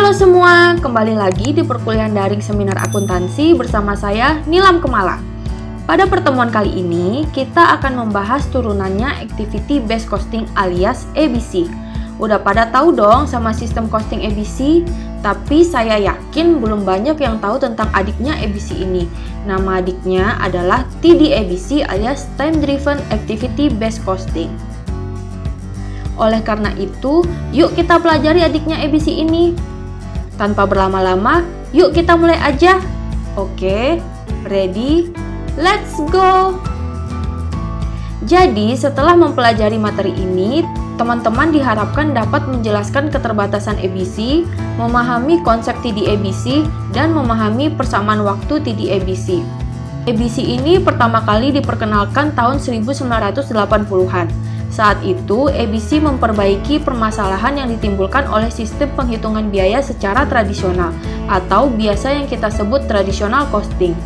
Halo semua, kembali lagi di perkuliahan daring seminar akuntansi bersama saya Nilam Kemala. Pada pertemuan kali ini, kita akan membahas turunannya Activity Based Costing alias ABC. Udah pada tahu dong sama sistem costing ABC? Tapi saya yakin belum banyak yang tahu tentang adiknya ABC ini. Nama adiknya adalah TDABC alias Time Driven Activity Based Costing. Oleh karena itu, yuk kita pelajari adiknya ABC ini. Tanpa berlama-lama, yuk kita mulai aja. Oke, ready? Let's go! Jadi, setelah mempelajari materi ini, teman-teman diharapkan dapat menjelaskan keterbatasan ABC, memahami konsep TDABC, dan memahami persamaan waktu TDABC. ABC ini pertama kali diperkenalkan tahun 1980-an. Saat itu, ABC memperbaiki permasalahan yang ditimbulkan oleh sistem penghitungan biaya secara tradisional, atau biasa yang kita sebut traditional costing.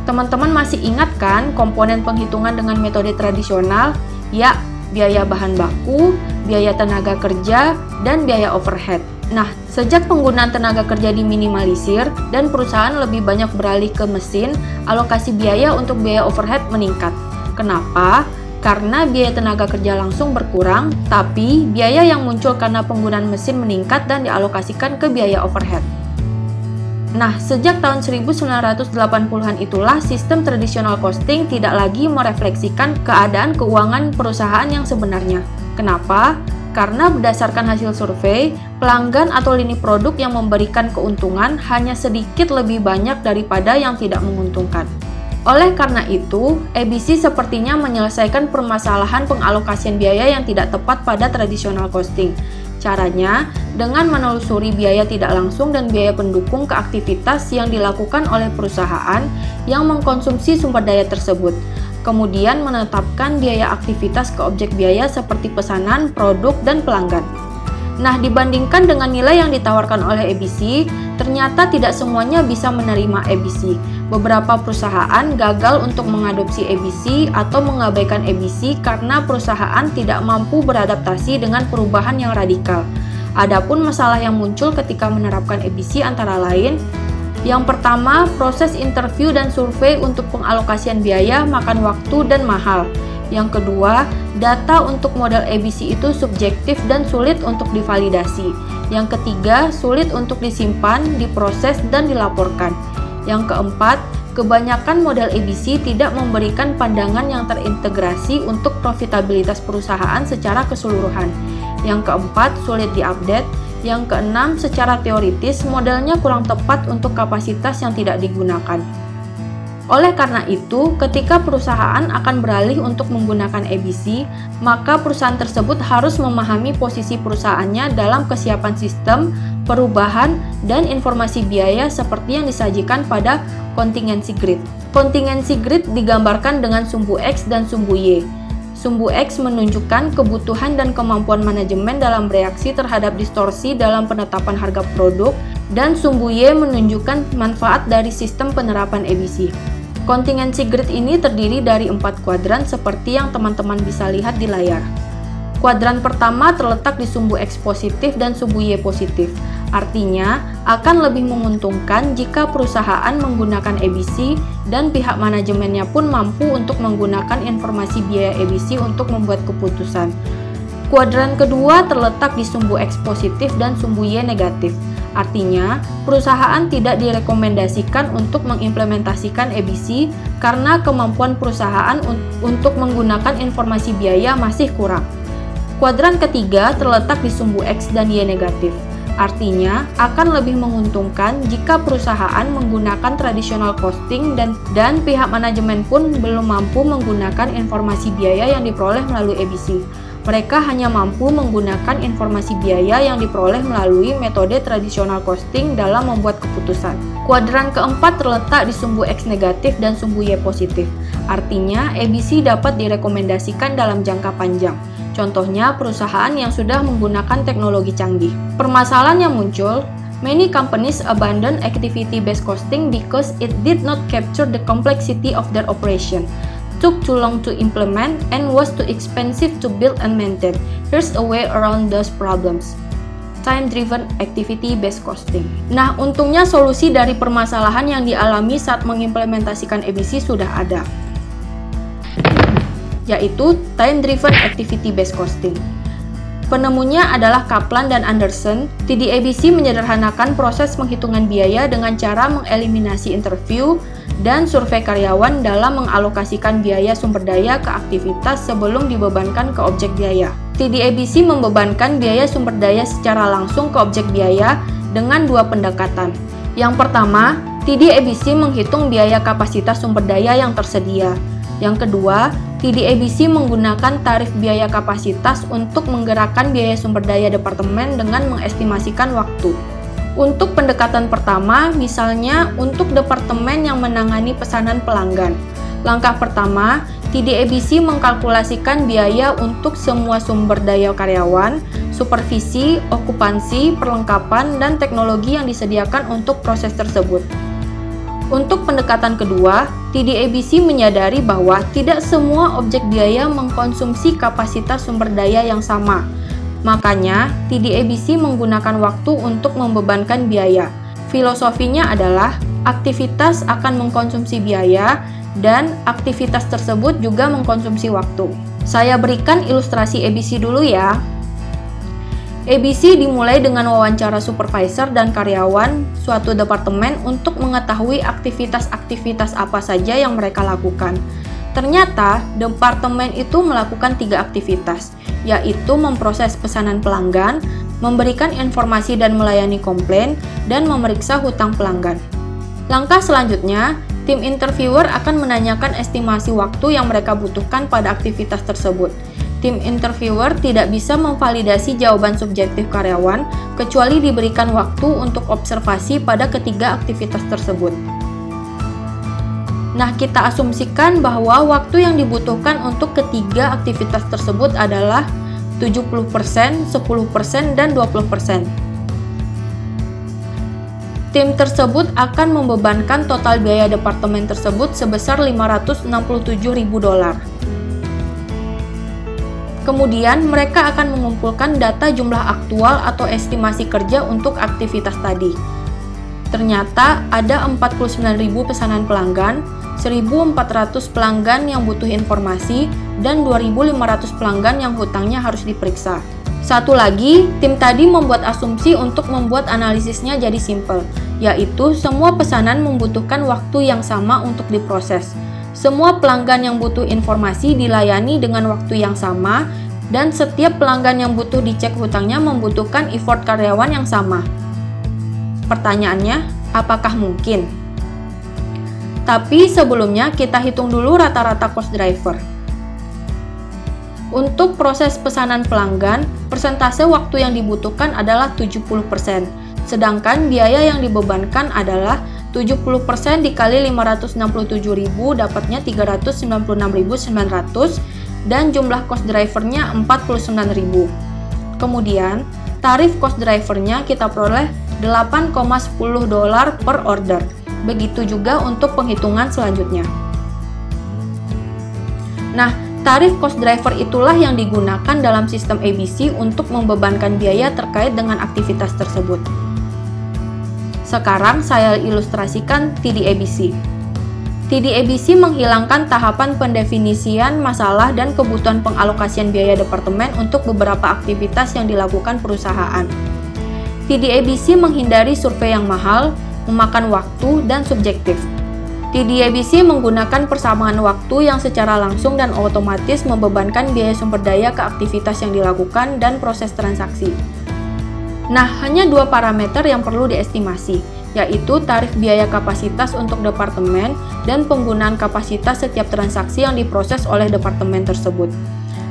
Teman-teman masih ingat kan komponen penghitungan dengan metode tradisional? Ya, biaya bahan baku, biaya tenaga kerja, dan biaya overhead. Nah, sejak penggunaan tenaga kerja diminimalisir dan perusahaan lebih banyak beralih ke mesin, alokasi biaya untuk biaya overhead meningkat. Kenapa? Karena biaya tenaga kerja langsung berkurang, tapi biaya yang muncul karena penggunaan mesin meningkat dan dialokasikan ke biaya overhead. Nah, sejak tahun 1980-an itulah sistem tradisional costing tidak lagi merefleksikan keadaan keuangan perusahaan yang sebenarnya. Kenapa? Karena berdasarkan hasil survei, pelanggan atau lini produk yang memberikan keuntungan hanya sedikit lebih banyak daripada yang tidak menguntungkan. Oleh karena itu, ABC sepertinya menyelesaikan permasalahan pengalokasian biaya yang tidak tepat pada tradisional costing. Caranya, dengan menelusuri biaya tidak langsung dan biaya pendukung ke aktivitas yang dilakukan oleh perusahaan yang mengkonsumsi sumber daya tersebut. Kemudian menetapkan biaya aktivitas ke objek biaya seperti pesanan, produk, dan pelanggan. Nah, dibandingkan dengan nilai yang ditawarkan oleh ABC, ternyata tidak semuanya bisa menerima ABC. Beberapa perusahaan gagal untuk mengadopsi ABC atau mengabaikan ABC karena perusahaan tidak mampu beradaptasi dengan perubahan yang radikal. Adapun masalah yang muncul ketika menerapkan ABC antara lain, yang pertama, proses interview dan survei untuk pengalokasian biaya makan waktu dan mahal. Yang kedua, data untuk model ABC itu subjektif dan sulit untuk divalidasi. Yang ketiga, sulit untuk disimpan, diproses, dan dilaporkan. Yang keempat, kebanyakan model ABC tidak memberikan pandangan yang terintegrasi untuk profitabilitas perusahaan secara keseluruhan. Yang keempat, sulit diupdate. Yang keenam, secara teoritis, modelnya kurang tepat untuk kapasitas yang tidak digunakan. Oleh karena itu, ketika perusahaan akan beralih untuk menggunakan ABC, maka perusahaan tersebut harus memahami posisi perusahaannya dalam kesiapan sistem, perubahan, dan informasi biaya seperti yang disajikan pada contingency grid. Contingency grid digambarkan dengan sumbu X dan sumbu Y. Sumbu X menunjukkan kebutuhan dan kemampuan manajemen dalam bereaksi terhadap distorsi dalam penetapan harga produk, dan sumbu Y menunjukkan manfaat dari sistem penerapan ABC. Contingency grid ini terdiri dari 4 kuadran seperti yang teman-teman bisa lihat di layar. Kuadran pertama terletak di sumbu X positif dan sumbu Y positif. Artinya, akan lebih menguntungkan jika perusahaan menggunakan ABC dan pihak manajemennya pun mampu untuk menggunakan informasi biaya ABC untuk membuat keputusan. Kuadran kedua terletak di sumbu X positif dan sumbu Y negatif. Artinya, perusahaan tidak direkomendasikan untuk mengimplementasikan ABC karena kemampuan perusahaan untuk menggunakan informasi biaya masih kurang. Kuadran ketiga terletak di sumbu X dan Y negatif. Artinya, akan lebih menguntungkan jika perusahaan menggunakan traditional costing dan pihak manajemen pun belum mampu menggunakan informasi biaya yang diperoleh melalui ABC. Mereka hanya mampu menggunakan informasi biaya yang diperoleh melalui metode tradisional costing dalam membuat keputusan. Kuadran keempat terletak di sumbu X negatif dan sumbu Y positif. Artinya, ABC dapat direkomendasikan dalam jangka panjang. Contohnya, perusahaan yang sudah menggunakan teknologi canggih. Permasalahan yang muncul, many companies abandon activity-based costing because it did not capture the complexity of their operation. took too long to implement, and was too expensive to build and maintain. Here's a way around those problems. Time Driven Activity Based Costing. Nah, untungnya solusi dari permasalahan yang dialami saat mengimplementasikan ABC sudah ada, yaitu Time Driven Activity Based Costing. Penemunya adalah Kaplan dan Anderson. TDABC menyederhanakan proses penghitungan biaya dengan cara mengeliminasi interview dan survei karyawan dalam mengalokasikan biaya sumber daya ke aktivitas sebelum dibebankan ke objek biaya. TDABC membebankan biaya sumber daya secara langsung ke objek biaya dengan dua pendekatan. Yang pertama, TDABC menghitung biaya kapasitas sumber daya yang tersedia. Yang kedua, TDABC menggunakan tarif biaya kapasitas untuk menggerakkan biaya sumber daya departemen dengan mengestimasikan waktu. Untuk pendekatan pertama, misalnya untuk departemen yang menangani pesanan pelanggan. Langkah pertama, TDABC mengkalkulasikan biaya untuk semua sumber daya karyawan, supervisi, okupansi, perlengkapan, dan teknologi yang disediakan untuk proses tersebut. Untuk pendekatan kedua, TDABC menyadari bahwa tidak semua objek biaya mengkonsumsi kapasitas sumber daya yang sama. Makanya, TDABC menggunakan waktu untuk membebankan biaya. Filosofinya adalah aktivitas akan mengkonsumsi biaya dan aktivitas tersebut juga mengkonsumsi waktu. Saya berikan ilustrasi ABC dulu ya. ABC dimulai dengan wawancara supervisor dan karyawan suatu departemen untuk mengetahui aktivitas-aktivitas apa saja yang mereka lakukan. Ternyata, departemen itu melakukan 3 aktivitas, yaitu memproses pesanan pelanggan, memberikan informasi dan melayani komplain, dan memeriksa hutang pelanggan. Langkah selanjutnya, tim interviewer akan menanyakan estimasi waktu yang mereka butuhkan pada aktivitas tersebut. Tim interviewer tidak bisa memvalidasi jawaban subjektif karyawan kecuali diberikan waktu untuk observasi pada ketiga aktivitas tersebut. Nah, kita asumsikan bahwa waktu yang dibutuhkan untuk ketiga aktivitas tersebut adalah 70%, 10%, dan 20%. Tim tersebut akan membebankan total biaya departemen tersebut sebesar $567.000. Kemudian, mereka akan mengumpulkan data jumlah aktual atau estimasi kerja untuk aktivitas tadi. Ternyata ada 49.000 pesanan pelanggan, 1.400 pelanggan yang butuh informasi, dan 2.500 pelanggan yang hutangnya harus diperiksa. Satu lagi, tim tadi membuat asumsi untuk membuat analisisnya jadi simpel, yaitu semua pesanan membutuhkan waktu yang sama untuk diproses. Semua pelanggan yang butuh informasi dilayani dengan waktu yang sama, dan setiap pelanggan yang butuh dicek hutangnya membutuhkan effort karyawan yang sama. Pertanyaannya, apakah mungkin? Tapi sebelumnya kita hitung dulu rata-rata cost driver. Untuk proses pesanan pelanggan, persentase waktu yang dibutuhkan adalah 70%, sedangkan biaya yang dibebankan adalah 70% dikali 567.000 dapatnya 396.900 dan jumlah cost drivernya 49.000. Kemudian, tarif cost drivernya kita peroleh $8,10 per order. Begitu juga untuk penghitungan selanjutnya. Nah, tarif cost driver itulah yang digunakan dalam sistem ABC untuk membebankan biaya terkait dengan aktivitas tersebut. Sekarang saya ilustrasikan TDABC. TDABC menghilangkan tahapan pendefinisian masalah dan kebutuhan pengalokasian biaya departemen untuk beberapa aktivitas yang dilakukan perusahaan. TDABC menghindari survei yang mahal, memakan waktu, dan subjektif. TDABC menggunakan persamaan waktu yang secara langsung dan otomatis membebankan biaya sumber daya ke aktivitas yang dilakukan dan proses transaksi. Nah, hanya 2 parameter yang perlu diestimasi, yaitu tarif biaya kapasitas untuk departemen dan penggunaan kapasitas setiap transaksi yang diproses oleh departemen tersebut.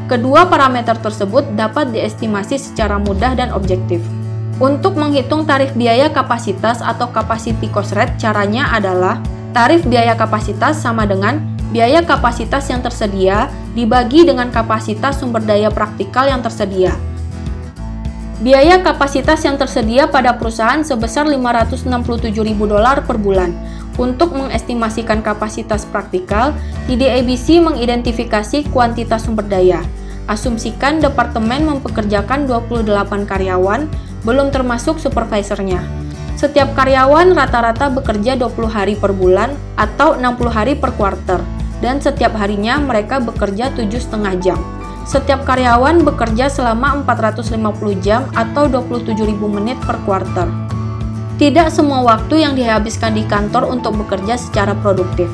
Kedua parameter tersebut dapat diestimasi secara mudah dan objektif. Untuk menghitung tarif biaya kapasitas atau capacity cost rate, caranya adalah tarif biaya kapasitas sama dengan biaya kapasitas yang tersedia dibagi dengan kapasitas sumber daya praktikal yang tersedia. Biaya kapasitas yang tersedia pada perusahaan sebesar $567.000 per bulan. Untuk mengestimasikan kapasitas praktikal, TDABC mengidentifikasi kuantitas sumber daya. Asumsikan departemen mempekerjakan 28 karyawan belum termasuk supervisornya. Setiap karyawan rata-rata bekerja 20 hari per bulan atau 60 hari per kuarter, dan setiap harinya mereka bekerja 7,5 jam. Setiap karyawan bekerja selama 450 jam atau 27.000 menit per kuarter. Tidak semua waktu yang dihabiskan di kantor untuk bekerja secara produktif.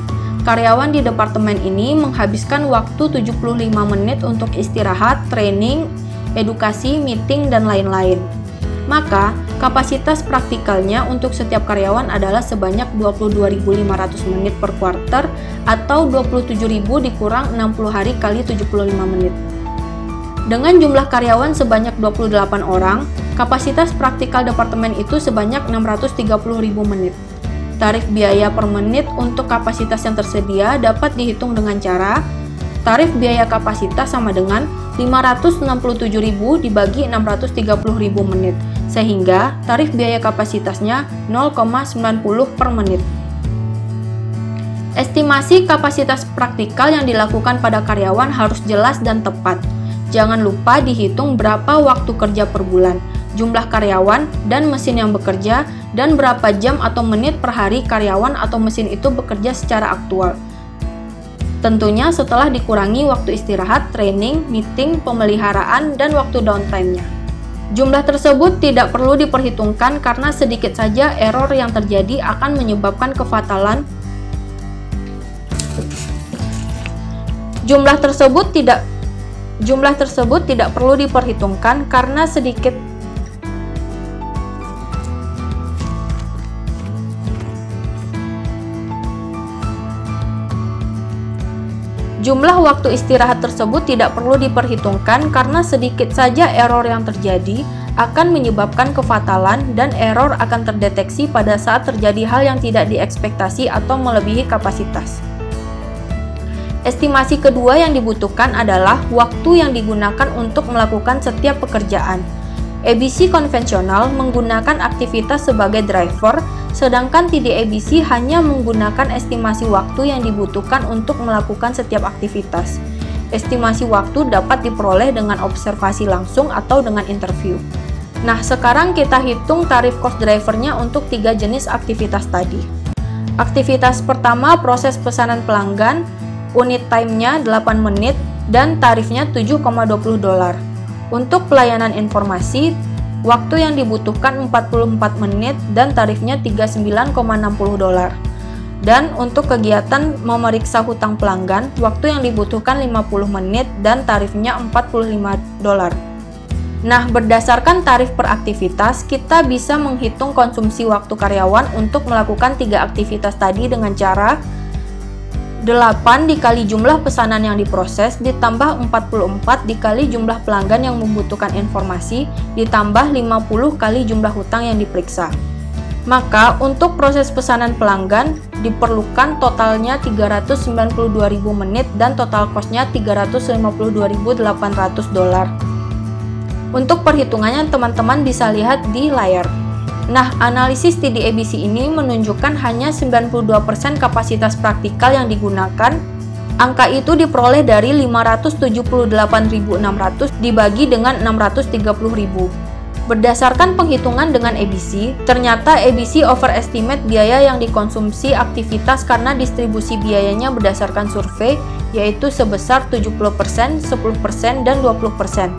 Karyawan di departemen ini menghabiskan waktu 75 menit untuk istirahat, training, edukasi, meeting, dan lain-lain. Maka, kapasitas praktikalnya untuk setiap karyawan adalah sebanyak 22.500 menit per kuarter atau 27.000 dikurang 60 hari kali 75 menit. Dengan jumlah karyawan sebanyak 28 orang, kapasitas praktikal departemen itu sebanyak 630.000 menit. Tarif biaya per menit untuk kapasitas yang tersedia dapat dihitung dengan cara tarif biaya kapasitas sama dengan 567.000 dibagi 630.000 menit, sehingga tarif biaya kapasitasnya 0,90 per menit. Estimasi kapasitas praktikal yang dilakukan pada karyawan harus jelas dan tepat. Jangan lupa dihitung berapa waktu kerja per bulan, jumlah karyawan dan mesin yang bekerja, dan berapa jam atau menit per hari karyawan atau mesin itu bekerja secara aktual. Tentunya setelah dikurangi waktu istirahat, training, meeting, pemeliharaan, dan waktu downtime-nya. Jumlah tersebut tidak perlu diperhitungkan karena sedikit saja error yang terjadi akan menyebabkan kefatalan. Jumlah tersebut tidak perlu diperhitungkan karena sedikit Jumlah waktu istirahat tersebut tidak perlu diperhitungkan karena sedikit saja error yang terjadi akan menyebabkan kefatalan dan error akan terdeteksi pada saat terjadi hal yang tidak diekspektasi atau melebihi kapasitas. Estimasi kedua yang dibutuhkan adalah waktu yang digunakan untuk melakukan setiap pekerjaan. ABC konvensional menggunakan aktivitas sebagai driver, sedangkan TD-ABC hanya menggunakan estimasi waktu yang dibutuhkan untuk melakukan setiap aktivitas. Estimasi waktu dapat diperoleh dengan observasi langsung atau dengan interview. Nah, sekarang kita hitung tarif cost drivernya untuk 3 jenis aktivitas tadi. Aktivitas pertama, proses pesanan pelanggan, unit time-nya 8 menit, dan tarifnya $7,20. Untuk pelayanan informasi, waktu yang dibutuhkan 44 menit dan tarifnya $39,60. Dan untuk kegiatan memeriksa hutang pelanggan, waktu yang dibutuhkan 50 menit dan tarifnya $45. Nah, berdasarkan tarif per aktivitas, kita bisa menghitung konsumsi waktu karyawan untuk melakukan 3 aktivitas tadi dengan cara 8 dikali jumlah pesanan yang diproses ditambah 44 dikali jumlah pelanggan yang membutuhkan informasi ditambah 50 kali jumlah hutang yang diperiksa. Maka untuk proses pesanan pelanggan diperlukan totalnya 392.000 menit dan total cost-nya $352.800. Untuk perhitungannya teman-teman bisa lihat di layar. Nah, analisis TD-ABC ini menunjukkan hanya 92% kapasitas praktikal yang digunakan. Angka itu diperoleh dari 578.600 dibagi dengan 630.000. Berdasarkan penghitungan dengan ABC, ternyata ABC overestimate biaya yang dikonsumsi aktivitas karena distribusi biayanya berdasarkan survei, yaitu sebesar 70%, 10%, dan 20%.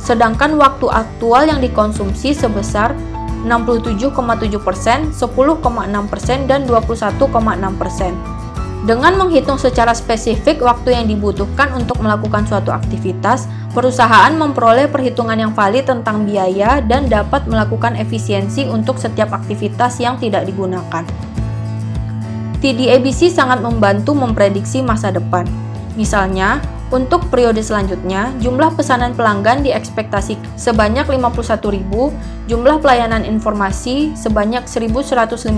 Sedangkan waktu aktual yang dikonsumsi sebesar 67,7%, 10,6%, dan 21,6%. Dengan menghitung secara spesifik waktu yang dibutuhkan untuk melakukan suatu aktivitas, perusahaan memperoleh perhitungan yang valid tentang biaya dan dapat melakukan efisiensi untuk setiap aktivitas yang tidak digunakan. TD-ABC sangat membantu memprediksi masa depan. Misalnya, untuk periode selanjutnya, jumlah pesanan pelanggan diekspektasi sebanyak 51.000, jumlah pelayanan informasi sebanyak 1.150,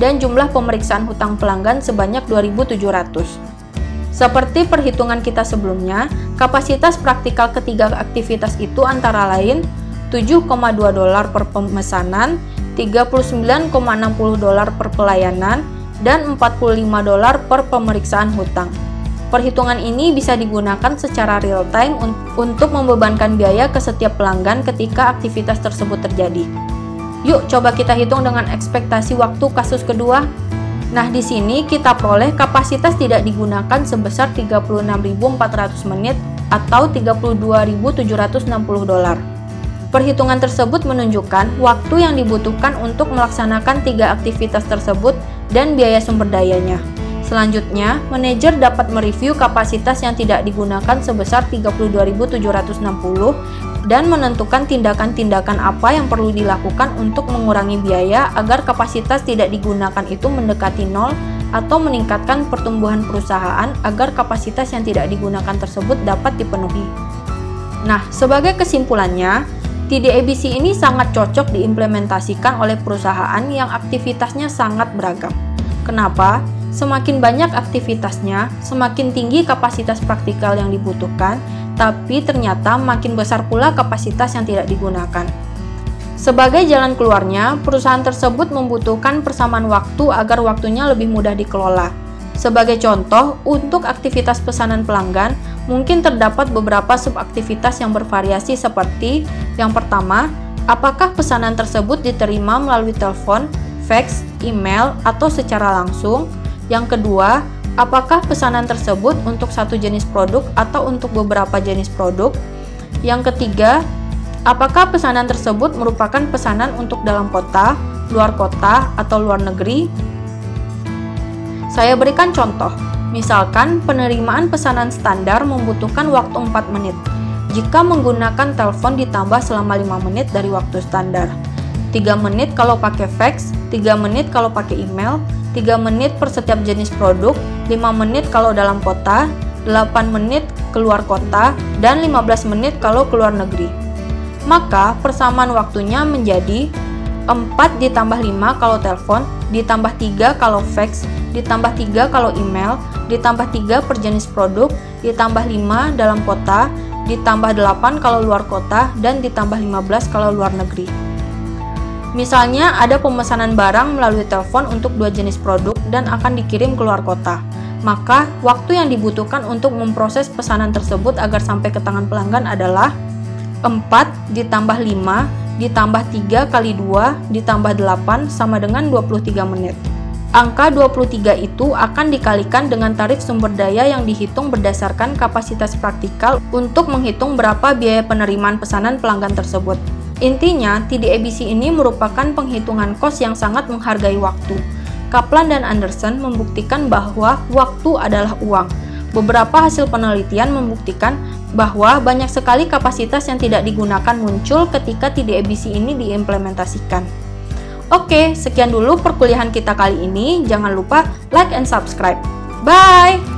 dan jumlah pemeriksaan hutang pelanggan sebanyak 2.700. Seperti perhitungan kita sebelumnya, kapasitas praktikal ketiga aktivitas itu antara lain $7,2 per pemesanan, $39,60 per pelayanan, dan $45 per pemeriksaan hutang. Perhitungan ini bisa digunakan secara real time untuk membebankan biaya ke setiap pelanggan ketika aktivitas tersebut terjadi. Yuk coba kita hitung dengan ekspektasi waktu kasus kedua. Nah, di sini kita peroleh kapasitas tidak digunakan sebesar 36.400 menit atau $32.760. Perhitungan tersebut menunjukkan waktu yang dibutuhkan untuk melaksanakan 3 aktivitas tersebut dan biaya sumber dayanya. Selanjutnya, manajer dapat mereview kapasitas yang tidak digunakan sebesar 32.760 dan menentukan tindakan-tindakan apa yang perlu dilakukan untuk mengurangi biaya agar kapasitas tidak digunakan itu mendekati nol atau meningkatkan pertumbuhan perusahaan agar kapasitas yang tidak digunakan tersebut dapat dipenuhi. Nah, sebagai kesimpulannya, TD-ABC ini sangat cocok diimplementasikan oleh perusahaan yang aktivitasnya sangat beragam. Kenapa? Semakin banyak aktivitasnya, semakin tinggi kapasitas praktikal yang dibutuhkan, tapi ternyata makin besar pula kapasitas yang tidak digunakan. Sebagai jalan keluarnya, perusahaan tersebut membutuhkan persamaan waktu agar waktunya lebih mudah dikelola. Sebagai contoh, untuk aktivitas pesanan pelanggan, mungkin terdapat beberapa subaktivitas yang bervariasi seperti yang pertama, apakah pesanan tersebut diterima melalui telepon, fax, email, atau secara langsung? Yang kedua, apakah pesanan tersebut untuk satu jenis produk atau untuk beberapa jenis produk? Yang ketiga, apakah pesanan tersebut merupakan pesanan untuk dalam kota, luar kota, atau luar negeri? Saya berikan contoh, misalkan penerimaan pesanan standar membutuhkan waktu 4 menit. Jika menggunakan telepon ditambah selama 5 menit dari waktu standar. 3 menit kalau pakai fax, 3 menit kalau pakai email, 3 menit per setiap jenis produk, 5 menit kalau dalam kota, 8 menit keluar kota, dan 15 menit kalau keluar negeri. Maka persamaan waktunya menjadi 4 ditambah 5 kalau telepon, ditambah 3 kalau fax, ditambah 3 kalau email, ditambah 3 per jenis produk, ditambah 5 dalam kota, ditambah 8 kalau luar kota, dan ditambah 15 kalau luar negeri. Misalnya ada pemesanan barang melalui telepon untuk 2 jenis produk dan akan dikirim ke luar kota. Maka, waktu yang dibutuhkan untuk memproses pesanan tersebut agar sampai ke tangan pelanggan adalah 4 ditambah 5 ditambah 3 kali 2 ditambah 8 sama dengan 23 menit. Angka 23 itu akan dikalikan dengan tarif sumber daya yang dihitung berdasarkan kapasitas praktikal untuk menghitung berapa biaya penerimaan pesanan pelanggan tersebut. Intinya, TD-ABC ini merupakan penghitungan kos yang sangat menghargai waktu. Kaplan dan Anderson membuktikan bahwa waktu adalah uang. Beberapa hasil penelitian membuktikan bahwa banyak sekali kapasitas yang tidak digunakan muncul ketika TD-ABC ini diimplementasikan. Oke, sekian dulu perkuliahan kita kali ini. Jangan lupa like and subscribe. Bye!